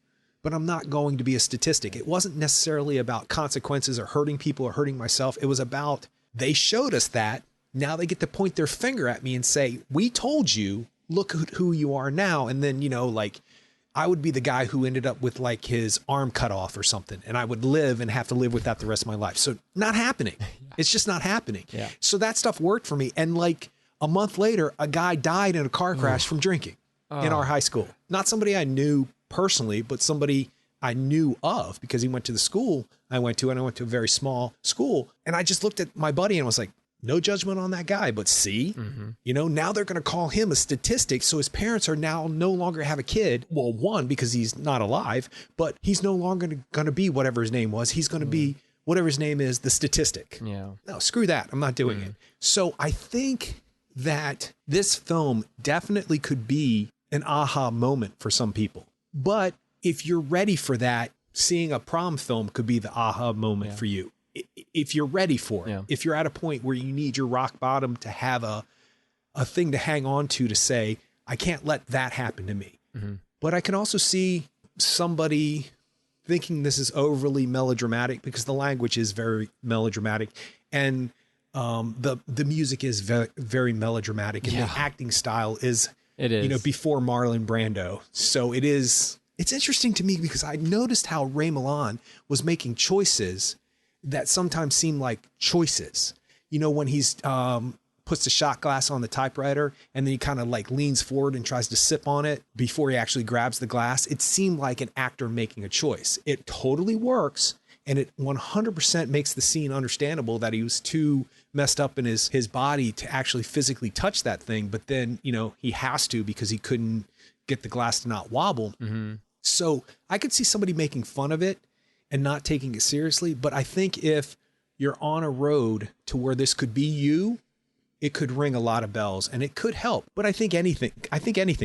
but I'm not going to be a statistic. It wasn't necessarily about consequences or hurting people or hurting myself. It was about, they showed us that. Now they get to point their finger at me and say, we told you, look who you are now. And then, like I would be the guy who ended up with like his arm cut off or something. And I would live and have to live with that the rest of my life. So not happening. It's just not happening. Yeah. So that stuff worked for me. And like a month later, a guy died in a car crash from drinking in our high school. Not somebody I knew personally, but somebody I knew of because he went to the school I went to, and I went to a very small school. And I just looked at my buddy and was like, no judgment on that guy, but see, now they're going to call him a statistic. So his parents are now no longer have a kid. Well, one, because he's not alive, but he's no longer going to be whatever his name was. He's going to be whatever his name is, the statistic. Yeah. No, screw that. I'm not doing it. So I think that this film definitely could be an aha moment for some people. But if you're ready for that, seeing a prom film could be the aha moment for you. If you're ready for it, if you're at a point where you need your rock bottom to have a thing to hang on to say, I can't let that happen to me. Mm-hmm. But I can also see somebody thinking this is overly melodramatic because the language is very melodramatic, and the music is very, very melodramatic, and the acting style is, before Marlon Brando. So it's interesting to me because I noticed how Ray Milland was making choices that sometimes seem like choices. When he's puts the shot glass on the typewriter and then he kind of like leans forward and tries to sip on it before he actually grabs the glass. It seemed like an actor making a choice. It totally works. And it 100% makes the scene understandable that he was too messed up in his body to actually physically touch that thing. But then, he has to because he couldn't get the glass to not wobble. Mm-hmm. So I could see somebody making fun of it and not taking it seriously. But I think if you're on a road to where this could be you, it could ring a lot of bells and it could help. But I think anything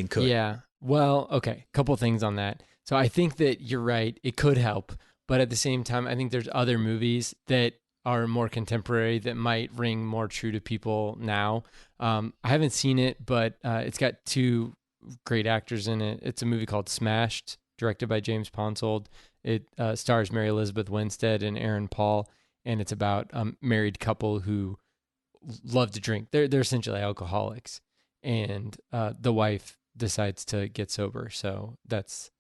could. Yeah. Well, okay. Couple things on that. So I think that you're right. It could help. But at the same time, I think there's other movies that are more contemporary that might ring more true to people now. I haven't seen it, but it's got two great actors in it. It's a movie called Smashed, directed by James Ponsoldt. It stars Mary Elizabeth Winstead and Aaron Paul, and it's about a married couple who love to drink. They're essentially alcoholics, and the wife decides to get sober. So that's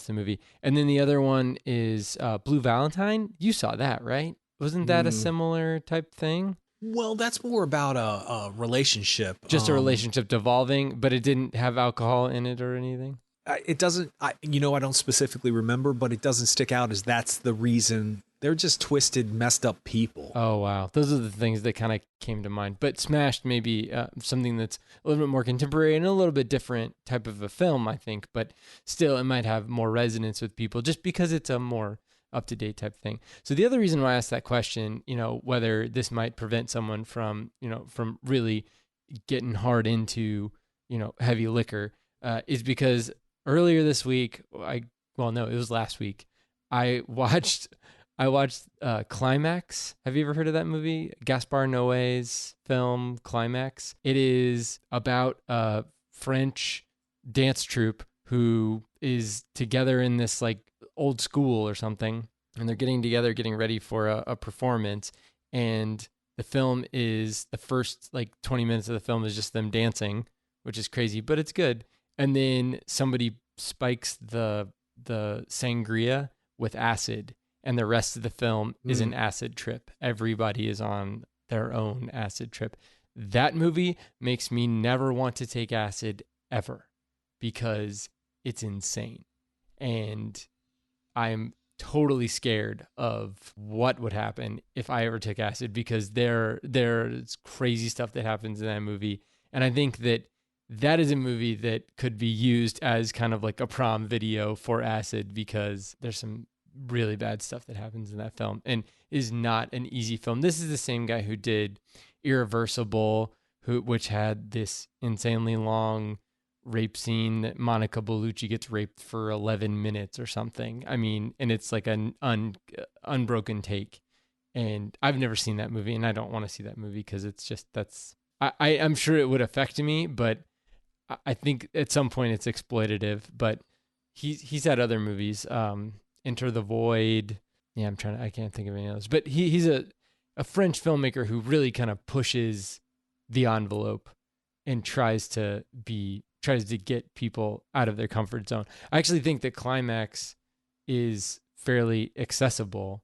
the movie. And then the other one is Blue Valentine. You saw that, right? Wasn't that a similar type thing? Well, that's more about a relationship. Just a relationship devolving, but it didn't have alcohol in it or anything? It doesn't, I don't specifically remember, but it doesn't stick out as that's the reason. They're just twisted, messed up people. Oh, wow. Those are the things that kind of came to mind. But Smashed may be something that's a little bit more contemporary and a little bit different type of a film, I think. But still, it might have more resonance with people just because it's a more up-to-date type thing. So the other reason why I asked that question, whether this might prevent someone from really getting hard into, heavy liquor, is because earlier this week, it was last week, I watched Climax. Have you ever heard of that movie? Gaspar Noé's film Climax. It is about a French dance troupe who is together in this like old school or something, and they're getting together, getting ready for a performance. And the film is, the first like 20 minutes of the film is just them dancing, which is crazy, but it's good. And then somebody spikes the sangria with acid, and the rest of the film is an acid trip. Everybody is on their own acid trip. That movie makes me never want to take acid ever because it's insane. And I'm totally scared of what would happen if I ever took acid, because there's crazy stuff that happens in that movie. And I think that is a movie that could be used as kind of like a prom video for acid, because there's some really bad stuff that happens in that film and is not an easy film. This is the same guy who did Irreversible, which had this insanely long rape scene that Monica Bellucci gets raped for 11 minutes or something. I mean, and it's like an unbroken take. And I've never seen that movie, and I don't want to see that movie because it's just, I'm sure it would affect me, but I think at some point it's exploitative. But he's had other movies, Enter the Void. Yeah, I can't think of any others. But he's a French filmmaker who really kind of pushes the envelope and tries to get people out of their comfort zone. I actually think that Climax is fairly accessible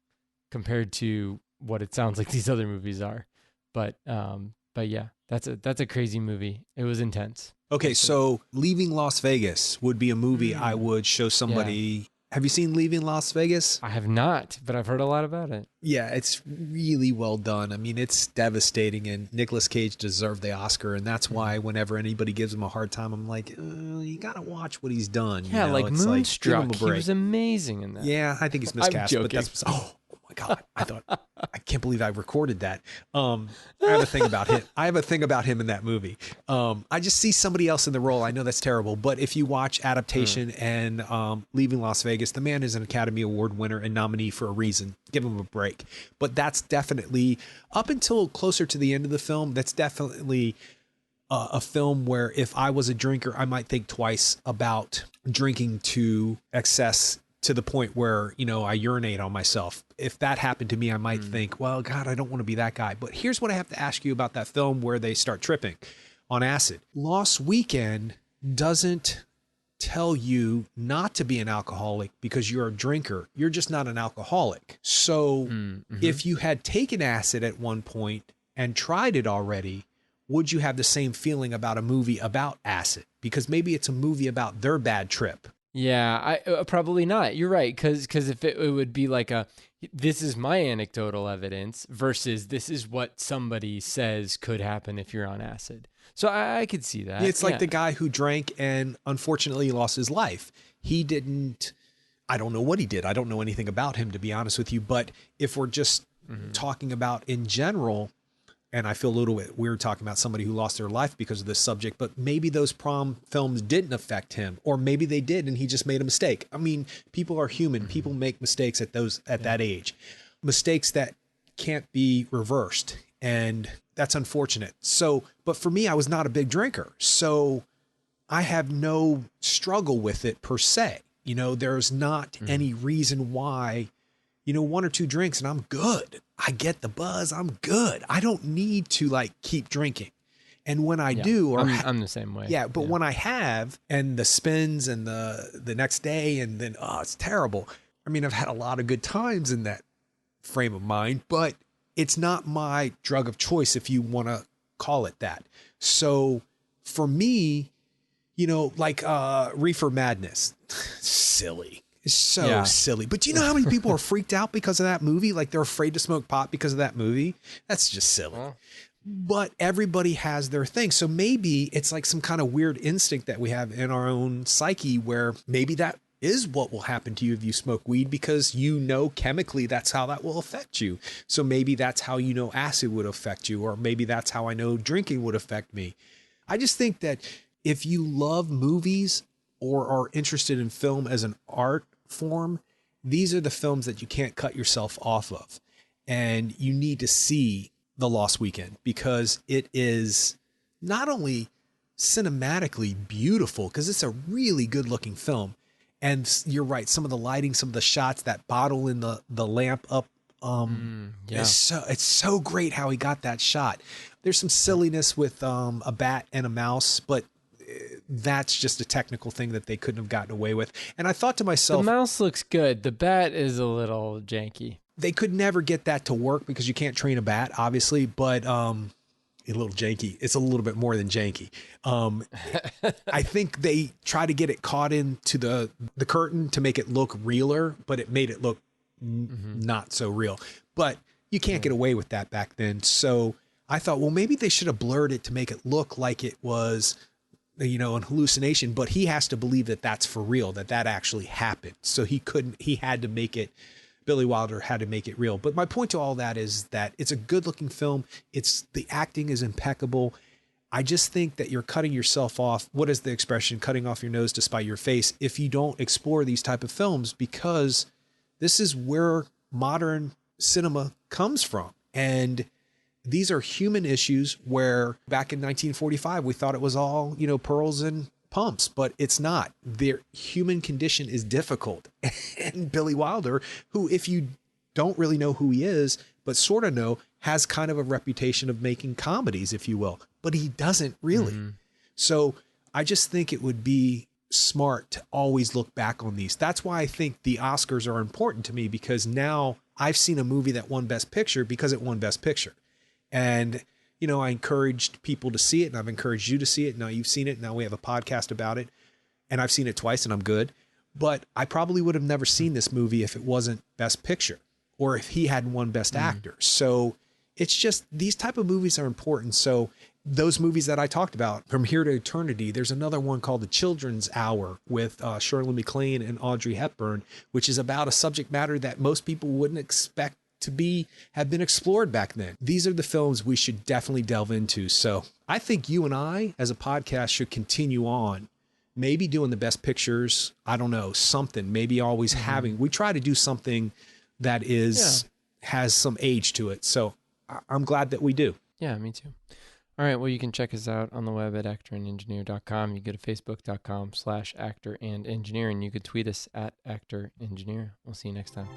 compared to what it sounds like these other movies are. But yeah, that's a crazy movie. It was intense. Okay, so Leaving Las Vegas would be a movie I would show somebody. Yeah. Have you seen Leaving Las Vegas? I have not, but I've heard a lot about it. Yeah, it's really well done. I mean, it's devastating, and Nicolas Cage deserved the Oscar, and that's why whenever anybody gives him a hard time, I'm like, you got to watch what he's done. Yeah, like Moonstruck. He was amazing in that. Yeah, I think he's miscast, but that's... Oh my God. I thought I can't believe I recorded that. I have a thing about him. I have a thing about him in that movie. I just see somebody else in the role. I know that's terrible, but if you watch Adaptation and Leaving Las Vegas, the man is an Academy Award winner and nominee for a reason. Give him a break. But that's definitely, up until closer to the end of the film, that's definitely a film where if I was a drinker, I might think twice about drinking to excess to the point where, you know, I urinate on myself. If that happened to me, I might think, well, God, I don't want to be that guy. But here's what I have to ask you about that film where they start tripping on acid. Lost Weekend doesn't tell you not to be an alcoholic because you're a drinker. You're just not an alcoholic. So if you had taken acid at one point and tried it already, would you have the same feeling about a movie about acid? Because maybe it's a movie about their bad trip. Yeah, I probably not. You're right, because if it would be like this is my anecdotal evidence versus this is what somebody says could happen if you're on acid. So I could see that. It's like the guy who drank and unfortunately lost his life. He didn't, I don't know what he did. I don't know anything about him, to be honest with you. But if we're just talking about in general, and I feel a little bit weird talking about somebody who lost their life because of this subject, but maybe those prom films didn't affect him, or maybe they did and he just made a mistake. I mean, people are human. People make mistakes at that age, mistakes that can't be reversed. And that's unfortunate. So, but for me, I was not a big drinker, so I have no struggle with it per se. You know, there's not any reason why, you know, one or two drinks and I'm good. I get the buzz. I'm good. I don't need to like keep drinking. And when I do, or I'm the same way. Yeah. But when I have, and the spins and the next day, and then, oh, it's terrible. I mean, I've had a lot of good times in that frame of mind, but it's not my drug of choice, if you want to call it that. So for me, you know, like Reefer Madness, silly. It's so silly. But do you know how many people are freaked out because of that movie? Like they're afraid to smoke pot because of that movie. That's just silly. But everybody has their thing. So maybe it's like some kind of weird instinct that we have in our own psyche where maybe that is what will happen to you if you smoke weed, because you know chemically that's how that will affect you. So maybe that's how you know acid would affect you, or maybe that's how I know drinking would affect me. I just think that if you love movies or are interested in film as an art form, these are the films that you can't cut yourself off of. And you need to see The Lost Weekend because it is not only cinematically beautiful, because it's a really good looking film. And you're right, some of the lighting, some of the shots, that bottle in the lamp up, it's so great how he got that shot. There's some silliness with a bat and a mouse, but that's just a technical thing that they couldn't have gotten away with. And I thought to myself, the mouse looks good. The bat is a little janky. They could never get that to work because you can't train a bat, obviously, but a little janky. It's a little bit more than janky. I think they try to get it caught into the curtain to make it look realer, but it made it look not so real. But you can't get away with that back then. So I thought, well, maybe they should have blurred it to make it look like it was, you know, an hallucination, but he has to believe that that's for real, that actually happened. So he had to make it, Billy Wilder had to make it real. But my point to all that is that it's a good looking film. The acting is impeccable. I just think that you're cutting yourself off. What is the expression? Cutting off your nose to spite your face. If you don't explore these type of films, because this is where modern cinema comes from. And these are human issues where back in 1945, we thought it was all, you know, pearls and pumps, but it's not. Their human condition is difficult. And Billy Wilder, who, if you don't really know who he is, but sort of know, has kind of a reputation of making comedies, if you will, but he doesn't really. So I just think it would be smart to always look back on these. That's why I think the Oscars are important to me, because now I've seen a movie that won Best Picture because it won Best Picture. And, you know, I encouraged people to see it, and I've encouraged you to see it. Now you've seen it. Now we have a podcast about it, and I've seen it twice and I'm good. But I probably would have never seen this movie if it wasn't Best Picture, or if he hadn't won Best Actor. So it's just, these type of movies are important. So those movies that I talked about, From Here to Eternity, there's another one called The Children's Hour with Shirley MacLaine and Audrey Hepburn, which is about a subject matter that most people wouldn't expect have been explored back then. These are the films we should definitely delve into. So I think you and I as a podcast should continue on, maybe doing the best pictures. I don't know, something, maybe always we try to do something that has some age to it. So I'm glad that we do. Yeah, me too. All right. Well, you can check us out on the web at actorandengineer.com. You go to facebook.com/actorandengineer, and you could tweet us at actorengineer. We'll see you next time.